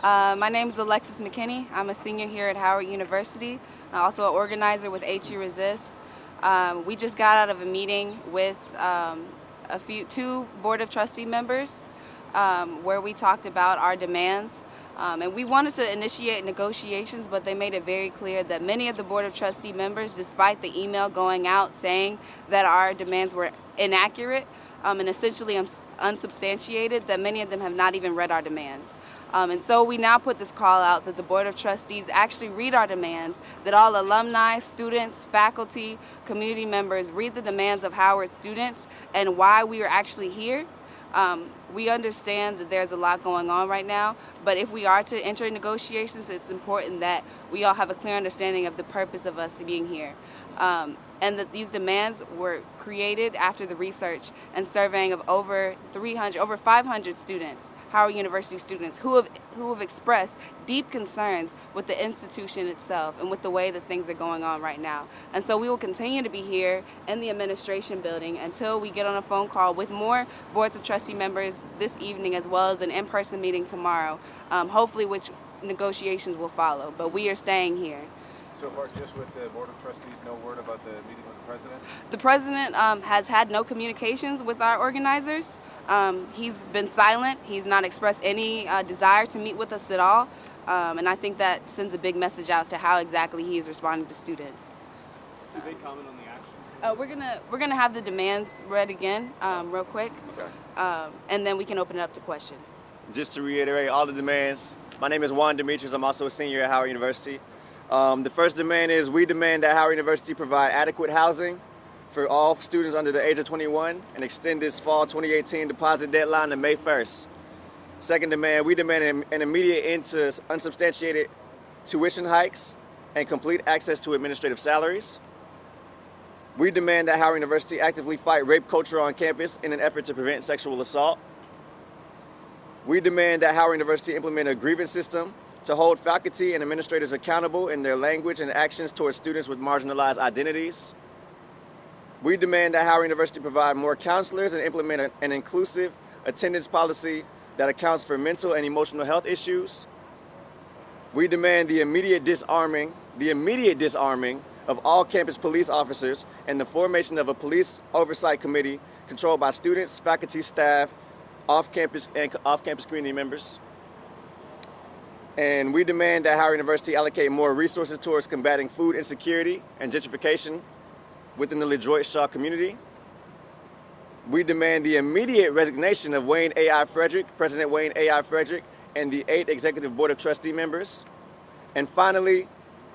My name is Alexis McKinney. I'm a senior here at Howard University, also an organizer with HE Resist. We just got out of a meeting with two Board of Trustee members where we talked about our demands. And we wanted to initiate negotiations, but they made it very clear that many of the Board of Trustee members, despite the email going out saying that our demands were inaccurate and essentially unsubstantiated, that many of them have not even read our demands. And so we now put this call out that the Board of Trustees actually read our demands, that all alumni, students, faculty, community members read the demands of Howard students and why we are actually here. We understand that there's a lot going on right now, but if we are to enter negotiations, it's important that we all have a clear understanding of the purpose of us being here. And that these demands were created after the research and surveying of over 500 students, Howard University students, who have expressed deep concerns with the institution itself and with the way that things are going on right now. And so we will continue to be here in the administration building until we get on a phone call with more Boards of Trustee members this evening, as well as an in-person meeting tomorrow, hopefully which negotiations will follow. But we are staying here. So far, just with the Board of Trustees, no word about the meeting with the President? The President has had no communications with our organizers. He's been silent. He's not expressed any desire to meet with us at all. And I think that sends a big message out as to how exactly he is responding to students. Did they comment on the actions? We're gonna have the demands read again real quick. Okay. And then we can open it up to questions. Just to reiterate all the demands, my name is Juan Demetrius. I'm also a senior at Howard University. The first demand is we demand that Howard University provide adequate housing for all students under the age of 21 and extend this fall 2018 deposit deadline to May 1st. Second demand, we demand an immediate end to unsubstantiated tuition hikes and complete access to administrative salaries. We demand that Howard University actively fight rape culture on campus in an effort to prevent sexual assault. We demand that Howard University implement a grievance system to hold faculty and administrators accountable in their language and actions towards students with marginalized identities. We demand that Howard University provide more counselors and implement an inclusive attendance policy that accounts for mental and emotional health issues. We demand the immediate disarming of all campus police officers and the formation of a police oversight committee controlled by students, faculty, staff, off-campus community members. And we demand that Howard University allocate more resources towards combating food insecurity and gentrification within the LaDroit Shaw community. We demand the immediate resignation of President Wayne A.I. Frederick, and the 8 executive Board of Trustee members. And finally,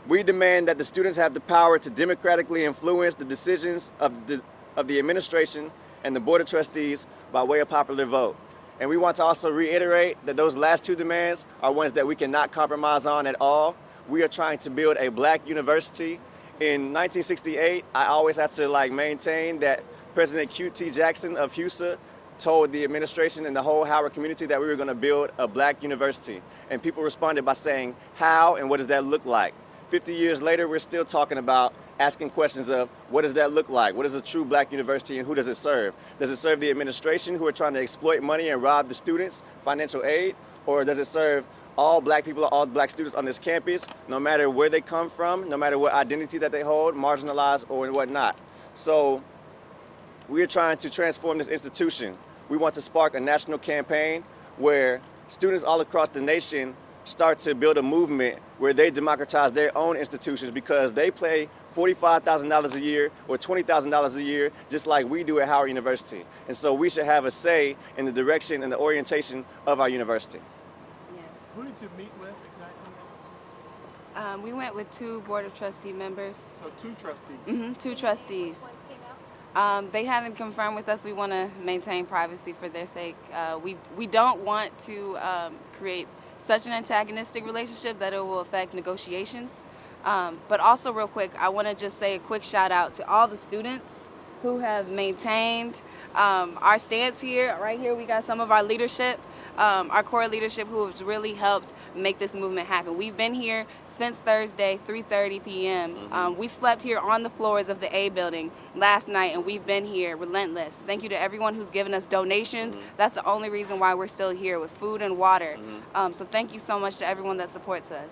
we demand that the students have the power to democratically influence the decisions of the administration and the Board of Trustees by way of popular vote. And we want to also reiterate that those last 2 demands are ones that we cannot compromise on at all. We are trying to build a black university. In 1968, I always have to maintain that President Q.T. Jackson of HUSA told the administration and the whole Howard community that we were going to build a black university. And people responded by saying, how and what does that look like? 50 years later, we're still talking about asking questions of what does that look like? What is a true black university and who does it serve? Does it serve the administration who are trying to exploit money and rob the students financial aid? Or does it serve all black people, all black students on this campus, no matter where they come from, no matter what identity that they hold, marginalized or whatnot? So we are trying to transform this institution. We want to spark a national campaign where students all across the nation start to build a movement where they democratize their own institutions, because they pay $45,000 a year or $20,000 a year just like we do at Howard University. And so we should have a say in the direction and the orientation of our university. Yes. Who did you meet with exactly? We went with 2 Board of Trustee members. So 2 trustees? 2 trustees. They haven't confirmed with us. We want to maintain privacy for their sake. We don't want to create such an antagonistic relationship that it will affect negotiations. But also real quick, I want to just say a quick shout out to all the students who have maintained our stance here. Right here we got some of our leadership our core leadership who has really helped make this movement happen. We've been here since Thursday, 3:30 p.m. We slept here on the floors of the A building last night, and we've been here relentless. Thank you to everyone who's given us donations. That's the only reason why we're still here, with food and water. So thank you so much to everyone that supports us.